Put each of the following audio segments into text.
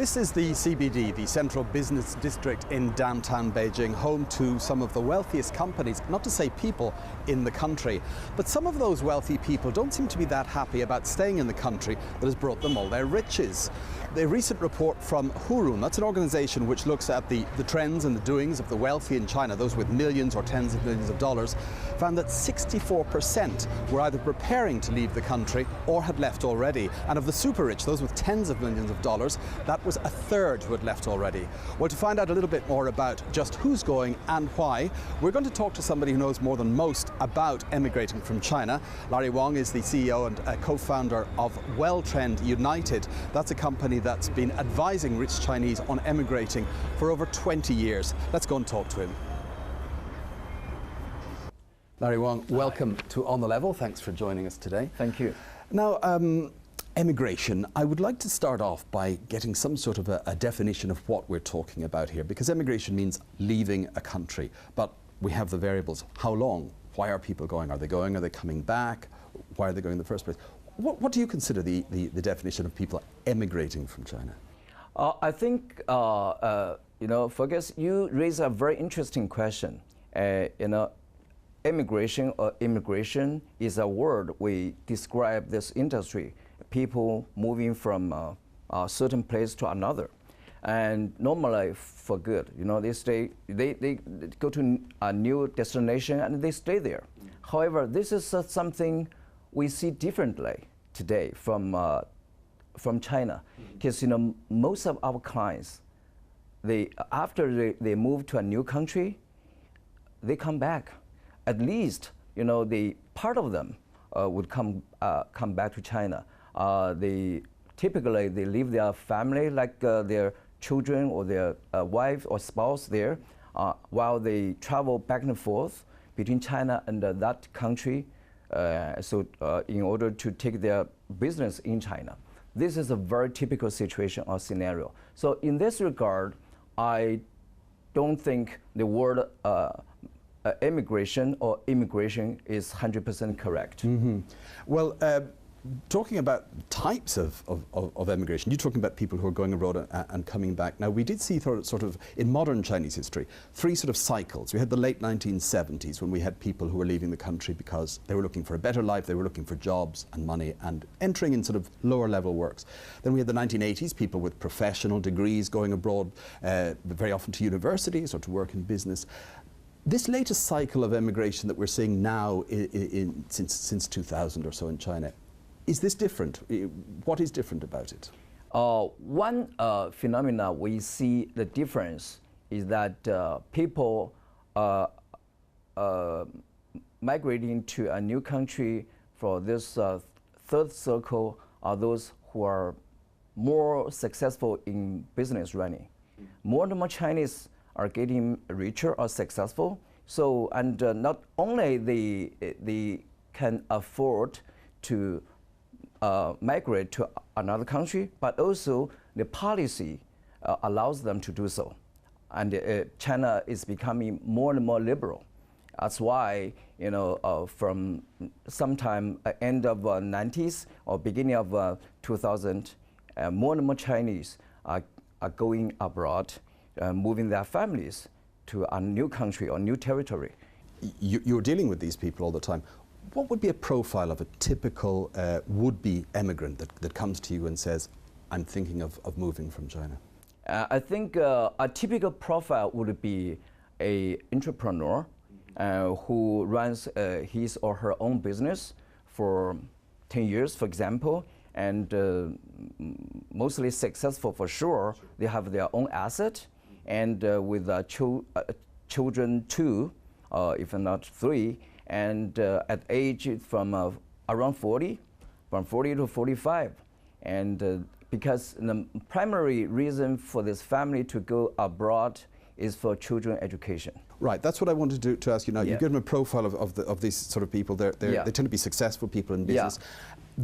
This is the CBD, the Central Business District in downtown Beijing, home to some of the wealthiest companies, not to say people, in the country. But some of those wealthy people don't seem to be that happy about staying in the country that has brought them all their riches. The recent report from Hurun, that's an organization which looks at the trends and the doings of the wealthy in China, those with millions or tens of millions of dollars, found that 64% were either preparing to leave the country or had left already. And of the super rich, those with tens of millions of dollars, that was a third who had left already. Well, to find out a little bit more about just who's going and why, we're going to talk to somebody who knows more than most about emigrating from China. Larry Wang is the CEO and co-founder of WellTrend United. That's a company that's been advising rich Chinese on emigrating for over 20 years. Let's go and talk to him. Larry Wang, welcome to On the Level. Thanks for joining us today. Thank you. Now, emigration, I would like to start off by getting some sort of a definition of what we're talking about here, because emigration means leaving a country, but we have the variables. How long? Why are people going? Are they going? Are they coming back? Why are they going in the first place? What do you consider the definition of people emigrating from China? I think, Fergus, you raise a very interesting question. Emigration or immigration is a word we describe this industry, people moving from a certain place to another. And normally for good, they go to a new destination and they stay there. However, this is something we see differently today from China, because most of our clients, after they move to a new country, they come back. At least the part of them would come back to China. Typically they leave their family, like their children or their wife or spouse there, while they travel back and forth between China and that country. In order to take their business in China. This is a very typical situation or scenario. So in this regard, I don't think the word emigration or immigration is 100% correct. Mm-hmm. Well, talking about types of emigration, you're talking about people who are going abroad and coming back. Now, we did see sort of in modern Chinese history, three sort of cycles. We had the late 1970s when we had people who were leaving the country because they were looking for a better life, they were looking for jobs and money and entering in sort of lower level works. Then we had the 1980s, people with professional degrees going abroad, very often to universities or to work in business. This latest cycle of emigration that we're seeing now since 2000 or so in China, is this different? What is different about it? One phenomena we see the difference is that people migrating to a new country for this third circle are those who are more successful in business running. More and more Chinese are getting richer or successful. So, and not only they can afford to migrate to another country, but also the policy allows them to do so. And China is becoming more and more liberal. That's why, from sometime end of 90s or beginning of 2000, more and more Chinese are going abroad, moving their families to a new country or new territory. You're dealing with these people all the time. What would be a profile of a typical would-be emigrant that comes to you and says, I'm thinking of moving from China? I think a typical profile would be an entrepreneur who runs his or her own business for 10 years, for example, and mostly successful for sure. They have their own asset, and with children 2, if not 3, and at age from around 40, from 40 to 45. And because the primary reason for this family to go abroad is for children education. Right, that's what I wanted to ask you now. Yeah. You've given a profile of these sort of people. They tend to be successful people in business. Yeah.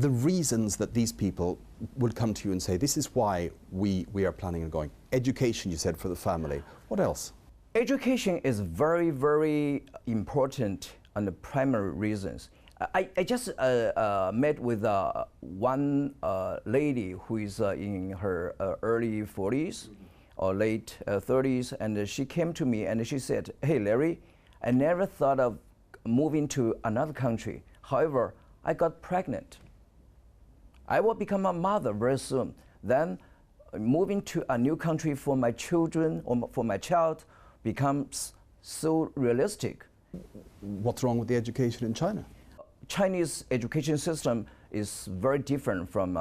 The reasons that these people would come to you and say, this is why we are planning on going. Education, you said, for the family. What else? Education is very, very important on the primary reasons. I just met with one lady who is in her early 40s or late 30s, and she came to me and she said, "Hey, Larry, I never thought of moving to another country. However, I got pregnant. I will become a mother very soon. Then moving to a new country for my children or for my child becomes so realistic." What's wrong with the education in China? Chinese education system is very different from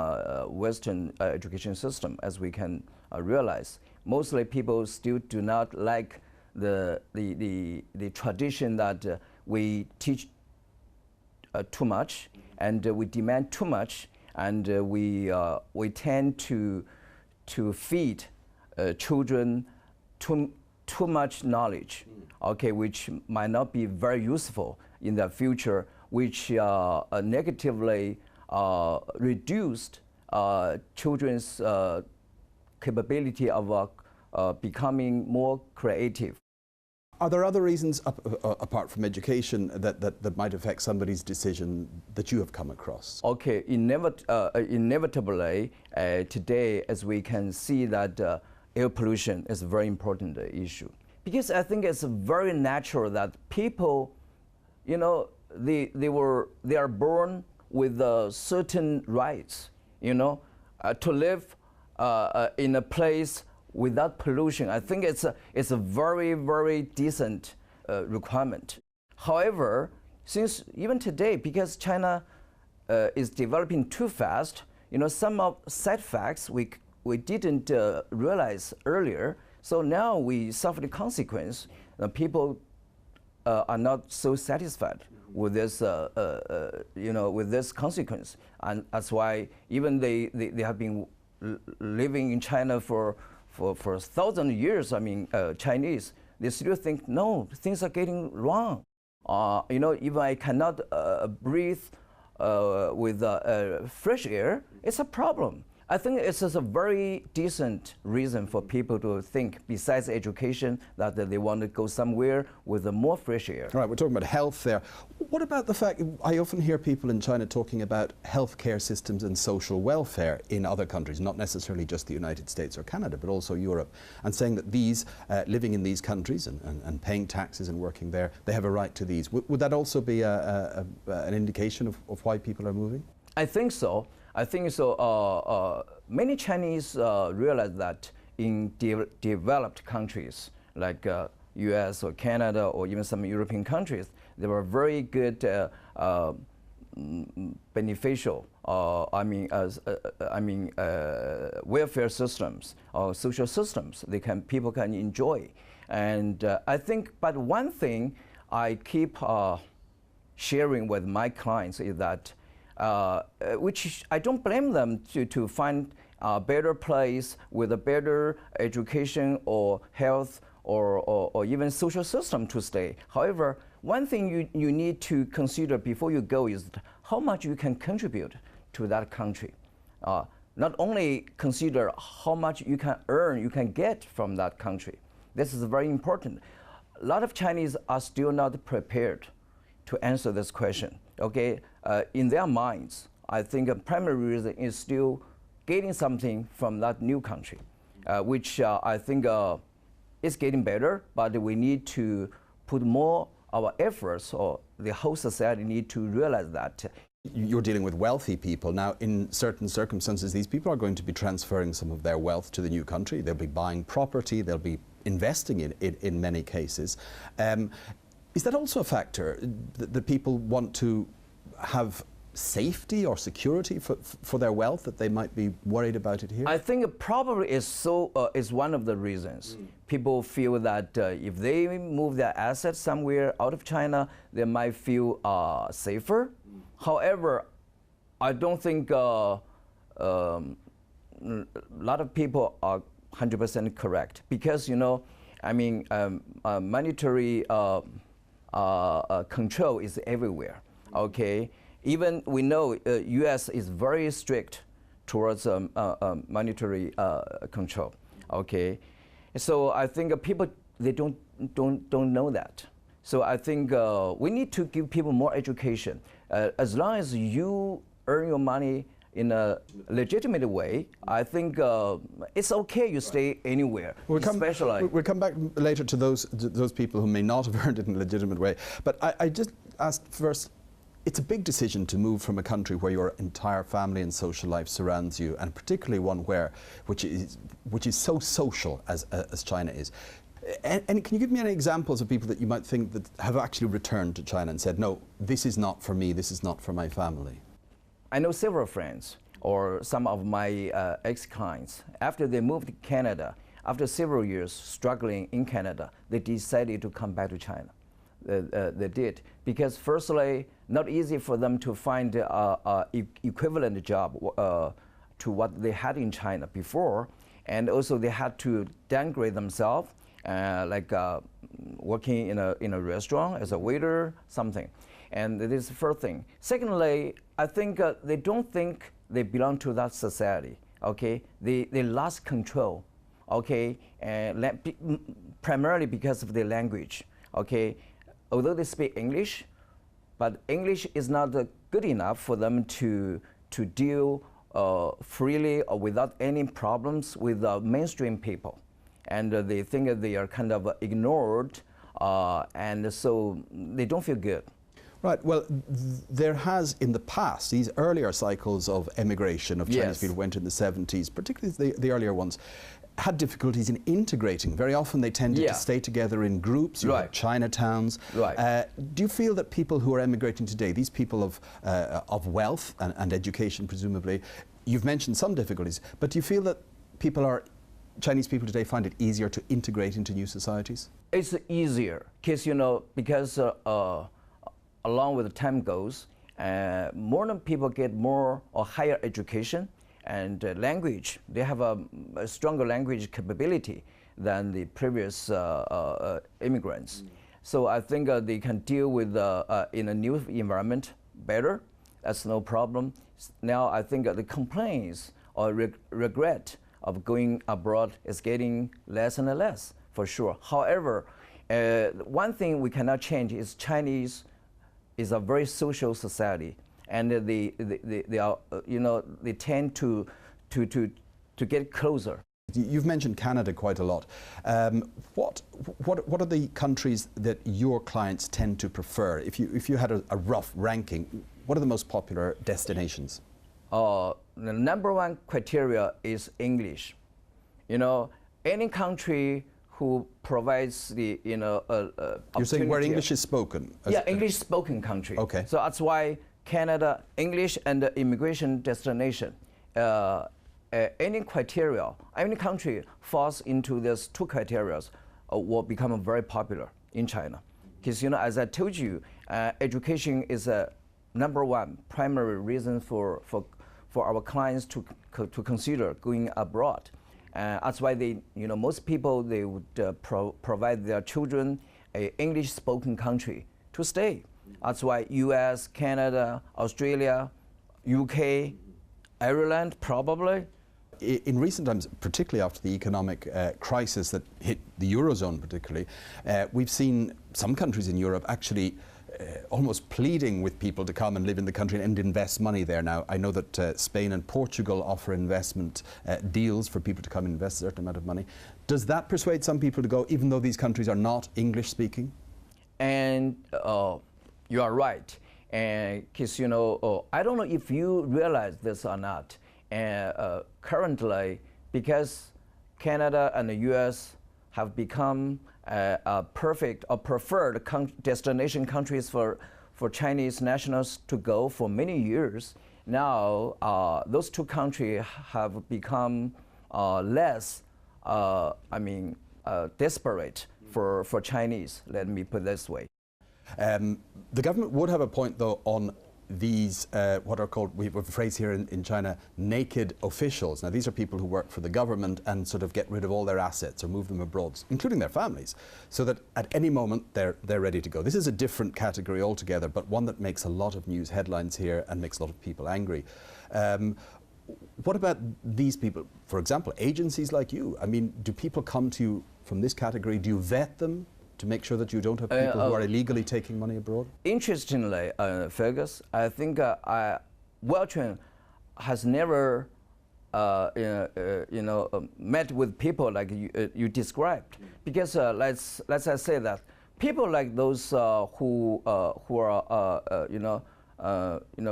Western education system, as we can realize. Mostly people still do not like the tradition that we teach too much and we demand too much, and we tend to feed children too much knowledge, okay, which might not be very useful in the future, which negatively reduced children's capability of becoming more creative. Are there other reasons, apart from education, that might affect somebody's decision that you have come across? Okay, inevitably, today, as we can see that air pollution is a very important issue. Because I think it's very natural that people, you know, they are born with certain rights, you know, to live in a place without pollution. I think it's a very, very decent requirement. However, since even today, because China is developing too fast, you know, some of side facts we didn't realize earlier. So now we suffer the consequence. People are not so satisfied with this, you know, with this consequence, and that's why even they have been living in China for 1,000 years. I mean, Chinese, they still think, no, things are getting wrong. You know, even I cannot breathe with fresh air, it's a problem. I think it's just a very decent reason for people to think, besides education, that they want to go somewhere with more fresh air. All right, we're talking about health there. What about the fact, I often hear people in China talking about healthcare systems and social welfare in other countries, not necessarily just the United States or Canada, but also Europe, and saying that these, living in these countries and paying taxes and working there, they have a right to these. Would that also be an indication of why people are moving? I think so. I think so. Many Chinese realize that in developed countries like U.S. or Canada or even some European countries, there were very good beneficial, welfare systems or social systems people can enjoy. And I think, but one thing I keep sharing with my clients is that which I don't blame them to find a better place with a better education or health or even social system to stay. However, one thing you need to consider before you go is how much you can contribute to that country. Not only consider how much you can earn, you can get from that country. This is very important. A lot of Chinese are still not prepared to answer this question. Okay, in their minds, I think a primary reason is still getting something from that new country, which I think is getting better, but we need to put more our efforts, or the whole society need to realize that. You're dealing with wealthy people. Now, in certain circumstances, these people are going to be transferring some of their wealth to the new country. They'll be buying property, they'll be investing in many cases. Is that also a factor, that people want to have safety or security for their wealth, that they might be worried about it here? I think it probably is one of the reasons. People feel that if they move their assets somewhere out of China, they might feel safer. However, I don't think a lot of people are 100% correct, because, you know, I mean, monetary control is everywhere. Okay, even we know U.S. is very strict towards monetary control. Okay, so I think people, they don't know that. So I think we need to give people more education. As long as you earn your money in a legitimate way, I think it's okay you stay anywhere. We'll come back later to those people who may not have earned it in a legitimate way. But I just asked first, it's a big decision to move from a country where your entire family and social life surrounds you, and particularly one which is so social as China is. And can you give me any examples of people that you might think that have actually returned to China and said, no, this is not for me, this is not for my family? I know several friends or some of my ex-clients, after they moved to Canada, after several years struggling in Canada, they decided to come back to China. They did, because firstly, not easy for them to find an equivalent job to what they had in China before, and also they had to downgrade themselves, like working in a restaurant as a waiter, something. And this is the first thing. Secondly, I think they don't think they belong to that society. Okay, they lost control. Okay, and primarily because of the language. Okay, although they speak English, but English is not good enough for them to deal freely or without any problems with mainstream people. And they think that they are kind of ignored, and so they don't feel good. Right. Well, there has, in the past, these earlier cycles of emigration of Chinese people went in the 70s, particularly the earlier ones, had difficulties in integrating. Very often they tended to stay together in groups, you had Chinatowns. Right. Do you feel that people who are emigrating today, these people of wealth and education presumably, you've mentioned some difficulties, but do you feel that Chinese people today find it easier to integrate into new societies? It's easier, because along with the time goes, more people get more or higher education and language. They have a stronger language capability than the previous immigrants. So I think they can deal with in a new environment better. That's no problem. Now I think the complaints or regret of going abroad is getting less and less, for sure. However, one thing we cannot change is Chinese is a very social society, and they are, they tend to get closer. You've mentioned Canada quite a lot. What are the countries that your clients tend to prefer? If you had a rough ranking, what are the most popular destinations? The number one criteria is English. Any country who provides the You're saying where English is spoken? Yeah, English spoken country. Okay. So that's why Canada, English and immigration destination. Any criteria, any country falls into these two criteria will become very popular in China. Because as I told you, education is a number one primary reason for our clients to consider going abroad. That's why most people, they would provide their children an English-spoken country to stay. That's why US, Canada, Australia, UK, Ireland, probably. In recent times, particularly after the economic crisis that hit the Eurozone particularly, we've seen some countries in Europe actually almost pleading with people to come and live in the country and invest money there. Now, I know that Spain and Portugal offer investment deals for people to come and invest a certain amount of money. Does that persuade some people to go, even though these countries are not English-speaking? And you are right. Because, I don't know if you realize this or not. Currently, because Canada and the US have become perfect or preferred destination countries for Chinese nationals to go for many years, now those two countries have become less, desperate for Chinese, let me put it this way. The government would have a point, though, on these, what are called, we have a phrase here in China, naked officials. Now, these are people who work for the government and sort of get rid of all their assets or move them abroad, including their families, so that at any moment they're ready to go. This is a different category altogether, but one that makes a lot of news headlines here and makes a lot of people angry. What about these people? For example, agencies like you. I mean, do people come to you from this category? Do you vet them? to make sure that you don't have people who are illegally taking money abroad? Interestingly, Fergus, I think Weltran has never met with people like you described, because let's say that people like those who are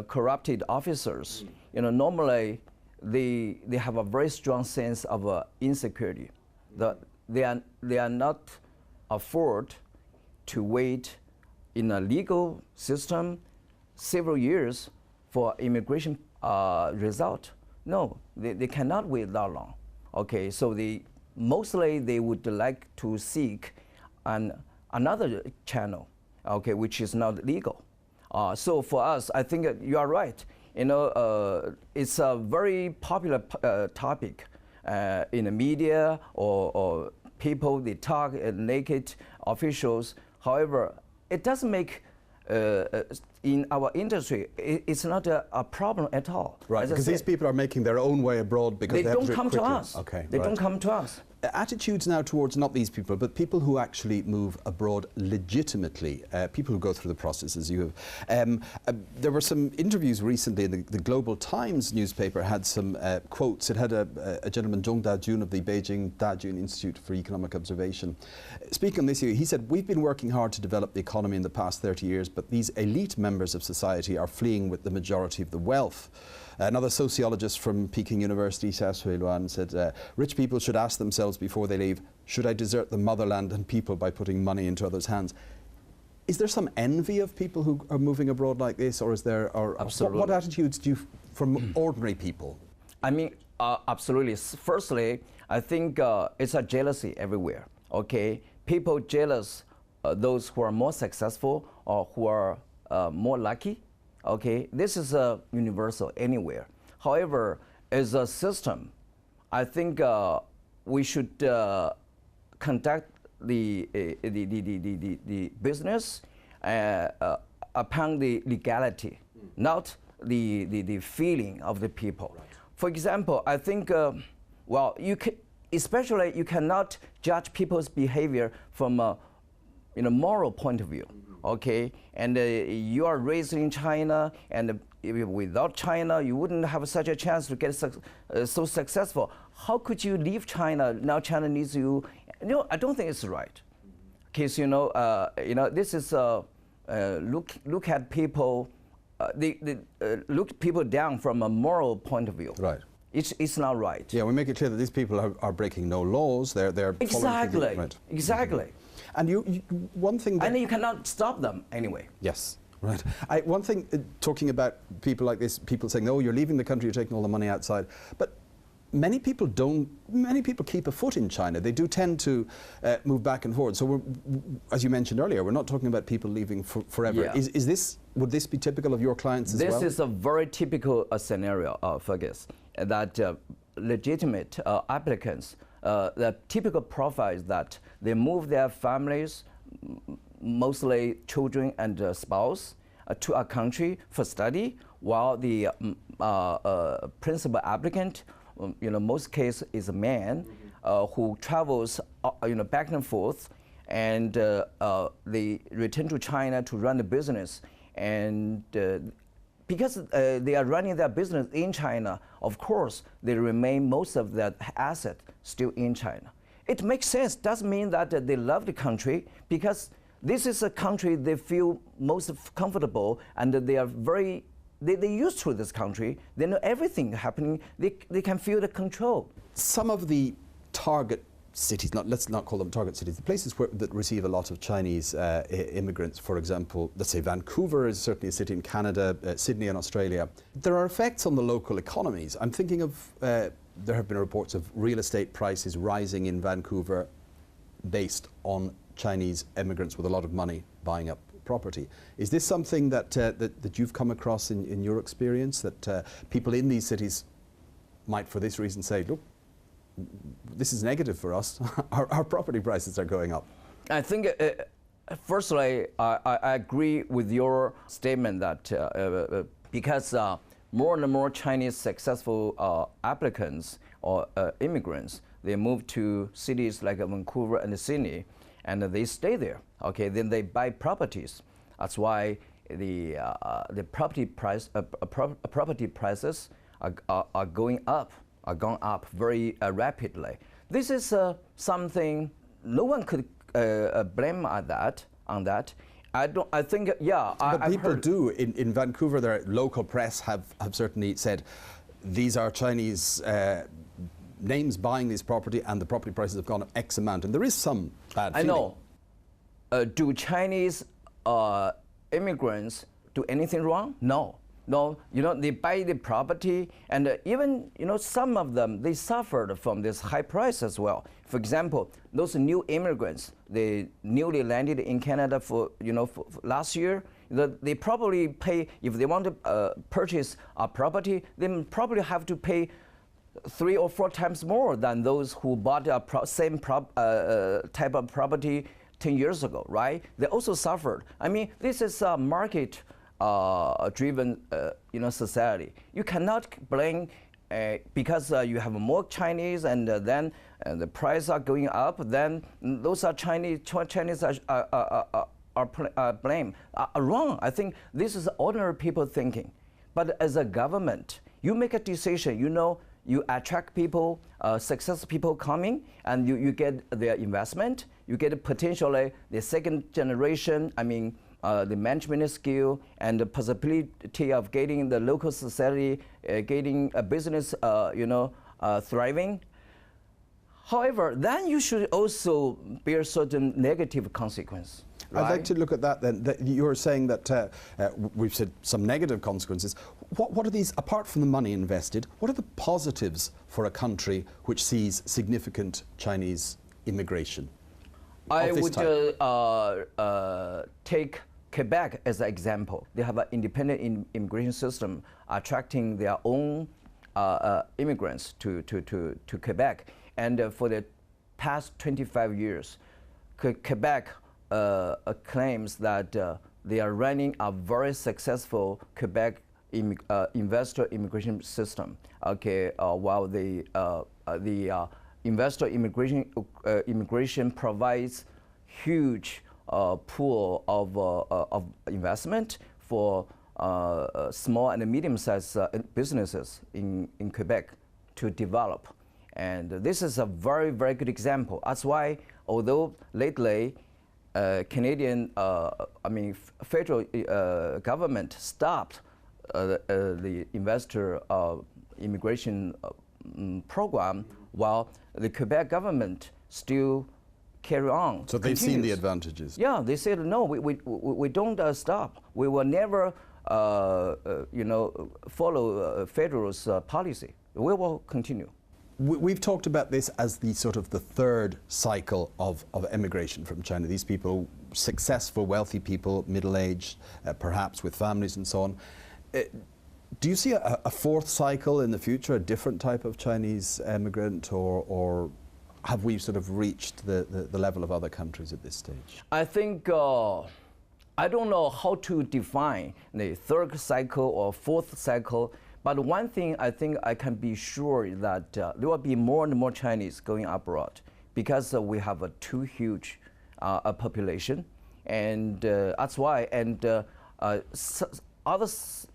corrupted officers, normally they have a very strong sense of insecurity. They are not afford to wait in a legal system several years for immigration result. No, they cannot wait that long. Okay, so mostly they would like to seek another channel, okay, which is not legal. So for us, I think you are right. It's a very popular topic in the media, or people, they talk, naked officials. However, it doesn't make, in our industry, it's not a problem at all. Right, because these people are making their own way abroad because they don't come to us. Okay, they don't come to us. Attitudes now towards not these people, but people who actually move abroad legitimately, people who go through the processes you have. There were some interviews recently in the Global Times newspaper had some quotes. It had a gentleman, Zhong Dajun of the Beijing Dajun Institute for Economic Observation. Speaking on this issue, he said, "We've been working hard to develop the economy in the past 30 years, but these elite members of society are fleeing with the majority of the wealth." Another sociologist from Peking University, Xia Suiluan, said, "Rich people should ask themselves before they leave, should I desert the motherland and people by putting money into others' hands?" Is there some envy of people who are moving abroad like this, or is there? Absolutely. What attitudes do you from ordinary people? I mean, absolutely. Firstly, I think it's a jealousy everywhere. Okay, people jealous those who are more successful or who are more lucky. Okay, this is universal anywhere. However, as a system, I think we should conduct the business upon the legality, not the feeling of the people. Right. For example, I think, especially you cannot judge people's behavior from a moral point of view. Okay, and you are raised in China, and without China, you wouldn't have such a chance to get so successful. How could you leave China? Now China needs you. No, I don't think it's right. Because this is look at people. They look people down from a moral point of view. Right. It's not right. Yeah, we make it clear that these people are breaking no laws. They're exactly right. Exactly. And one thing that... And you cannot stop them anyway. Yes, right. One thing, talking about people like this, people saying, "No, you're leaving the country, you're taking all the money outside." But many people don't, many people keep a foot in China. They do tend to move back and forward. So as you mentioned earlier, we're not talking about people leaving forever. Yeah. Would this be typical of your clients as well? This is a very typical scenario, Fergus, that legitimate applicants, the typical profile is that they move their families, mostly children and spouse, to a country for study, while the principal applicant, most cases is a man who travels, back and forth, and they return to China to run the business, and because they are running their business in China, of course, they remain most of their asset still in China. It makes sense. Doesn't mean that they love the country, because this is a country they feel most comfortable, and they are they're used to this country. They know everything happening. They can feel the control. Some of the target cities, let's not call them target cities, the places that receive a lot of Chinese immigrants, for example, let's say Vancouver is certainly a city in Canada, Sydney in Australia. There are effects on the local economies. I'm thinking of, there have been reports of real estate prices rising in Vancouver based on Chinese immigrants with a lot of money buying up property. Is this something that you've come across in your experience, that people in these cities might for this reason say, look, this is negative for us, our property prices are going up? I think, firstly, I agree with your statement that because more and more Chinese successful applicants or immigrants, they move to cities like Vancouver and Sydney, and they stay there. Okay, then they buy properties. That's why the property prices are going up, very rapidly. This is something no one could blame on that. I think, yeah. But people do. In Vancouver, their local press have certainly said these are Chinese names buying this property, and the property prices have gone up X amount. And there is some bad feeling. I know. Do Chinese immigrants do anything wrong? No. No, they buy the property, and even, some of them, they suffered from this high price as well. For example, those new immigrants, they newly landed in Canada for last year, they probably pay, if they want to purchase a property, they probably have to pay 3 or 4 times more than those who bought a same type of property 10 years ago, right? They also suffered. I mean, this is a market driven society. You cannot blame because you have more Chinese and then the prices are going up, then those are Chinese are blamed. Wrong. I think this is ordinary people thinking. But as a government, you make a decision, you attract people, successful people coming, and you get their investment, you get potentially the second generation, the management skill and the possibility of getting the local society, getting a business, thriving. However, then you should also bear certain negative consequence. Right? I'd like to look at that then. You're saying that we've said some negative consequences. What are these, apart from the money invested, what are the positives for a country which sees significant Chinese immigration? I would take Quebec as an example. They have an independent immigration system attracting their own immigrants to Quebec. And for the past 25 years, Quebec claims that they are running a very successful Quebec investor immigration system. Okay, while the investor immigration provides huge pool of investment for small and medium-sized businesses in Quebec to develop. And this is a very, very good example. That's why, although lately, Canadian, federal government stopped the investor immigration program, while the Quebec government still carry on. So they've seen the advantages. Yeah, they said no, we don't stop. We will never, follow federal's policy. We will continue. We've talked about this as the sort of the third cycle of emigration from China. These people, successful, wealthy people, middle-aged, perhaps with families and so on. Do you see a fourth cycle in the future, a different type of Chinese immigrant, or have we sort of reached the level of other countries at this stage? I think, I don't know how to define the third cycle or fourth cycle, but one thing I think I can be sure is that there will be more and more Chinese going abroad because we have a too huge population, and that's why. And others,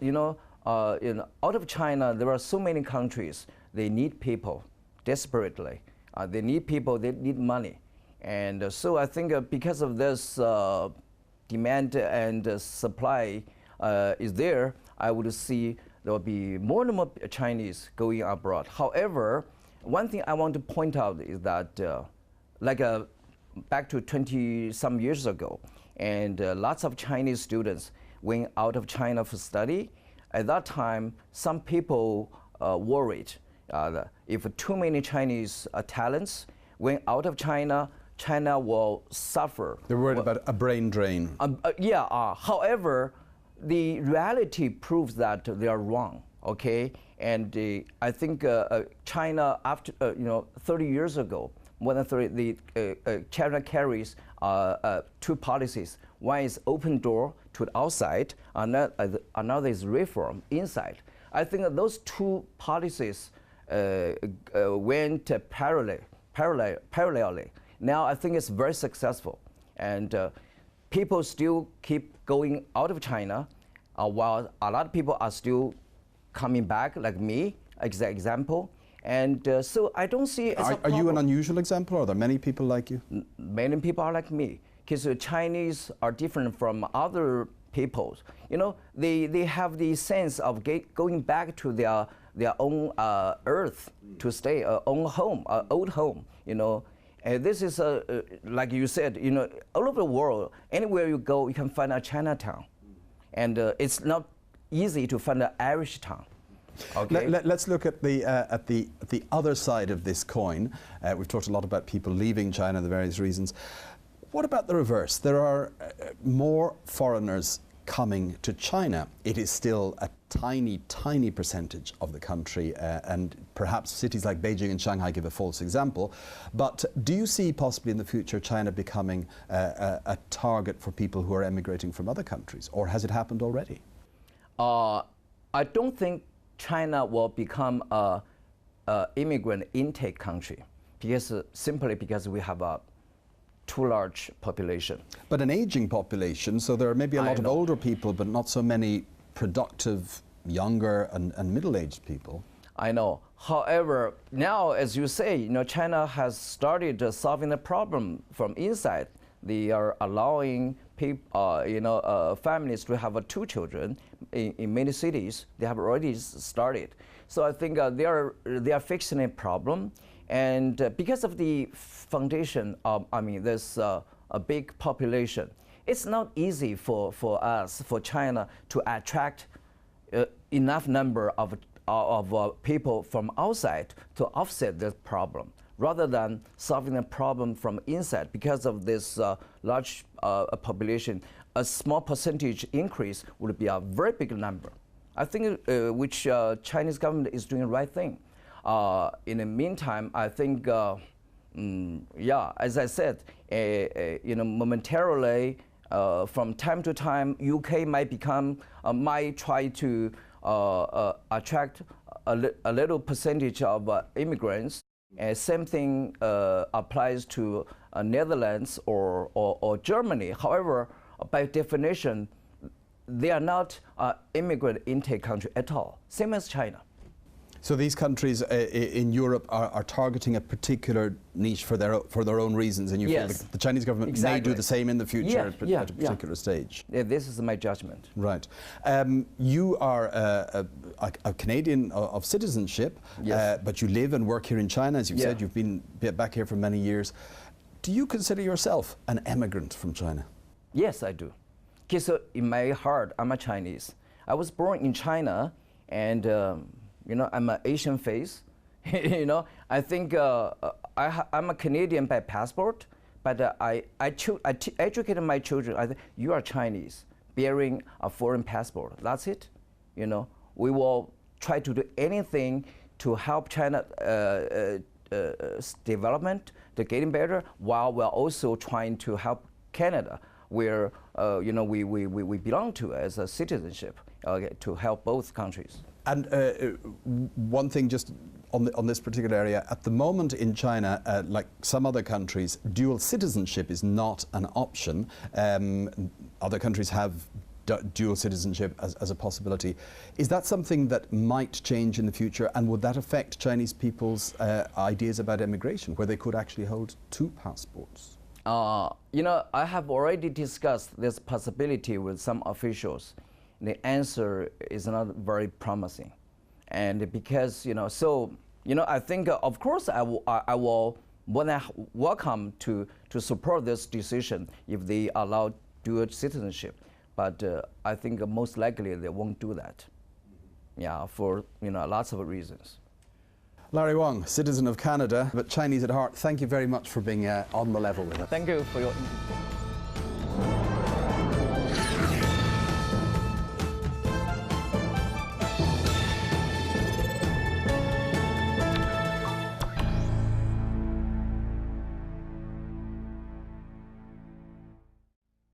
out of China, there are so many countries. They need people desperately. They need people. They need money, and so I think because of this demand and supply is there, I would see there will be more and more Chinese going abroad. However, one thing I want to point out is that, back to 20-some years ago, and lots of Chinese students went out of China for study. At that time, some people worried if too many Chinese talents went out of China, China will suffer. They're worried about a brain drain. However, the reality proves that they are wrong, okay? And I think China, after 30 years ago, more than 30, China carries two policies. One is open door to the outside, another is reform inside. I think that those two policies went parallelly. Now I think it's very successful, and people still keep going out of China, while a lot of people are still coming back, like me, as an example. And so I don't see it as a problem. Are you an unusual example, or are there many people like you? Many people are like me, because Chinese are different from other peoples. You know, they have the sense of going back to their own earth to stay, own home, old home, you know. And this is, like you said, you know, all over the world, anywhere you go, you can find a Chinatown. And it's not easy to find an Irish town. Okay. Let's look at the other side of this coin. We've talked a lot about people leaving China, the various reasons. What about the reverse? There are more foreigners coming to China. It is still a tiny, tiny percentage of the country, and perhaps cities like Beijing and Shanghai give a false example. But do you see possibly in the future China becoming a target for people who are emigrating from other countries, or has it happened already? I don't think China will become a immigrant intake country, because simply because we have a too large population. But an aging population, so there are maybe a lot of older people, but not so many productive, younger and middle-aged people. I know. However, now, as you say, you know, China has started solving the problem from inside. They are allowing people, families to have 2 children in many cities. They have already started. So I think they are fixing a problem, and because of the foundation of, there's a big population. It's not easy for us, for China, to attract enough number of people from outside to offset this problem, rather than solving the problem from inside. Because of this large population, a small percentage increase would be a very big number. I think which Chinese government is doing the right thing. In the meantime, I think, as I said, momentarily, from time to time, UK might try to attract a little percentage of immigrants. Same thing applies to Netherlands or Germany. However, by definition, they are not an immigrant intake country at all, same as China. So these countries in Europe are targeting a particular niche for their own reasons, and you feel the Chinese government may do the same in the future at a particular stage. Yeah, this is my judgment. Right. You are a Canadian of citizenship, but you live and work here in China, as you've said. You've been back here for many years. Do you consider yourself an emigrant from China? Yes, I do. Because in my heart, I'm a Chinese. I was born in China, and I'm an Asian face. I think I'm a Canadian by passport, but I educated my children. I think you are Chinese, bearing a foreign passport. That's it. We will try to do anything to help China development, to getting better, while we're also trying to help Canada, where we belong to as a citizenship, to help both countries. And one thing just on this particular area, at the moment in China, like some other countries, dual citizenship is not an option. Other countries have dual citizenship as a possibility. Is that something that might change in the future, and would that affect Chinese people's ideas about immigration, where they could actually hold 2 passports? I have already discussed this possibility with some officials. The answer is not very promising, and because I think of course I will welcome to support this decision if they allow dual citizenship, but I think most likely they won't do that. Yeah, for lots of reasons. Larry Wang, citizen of Canada, but Chinese at heart, thank you very much for being on the level with us. Thank you for your input.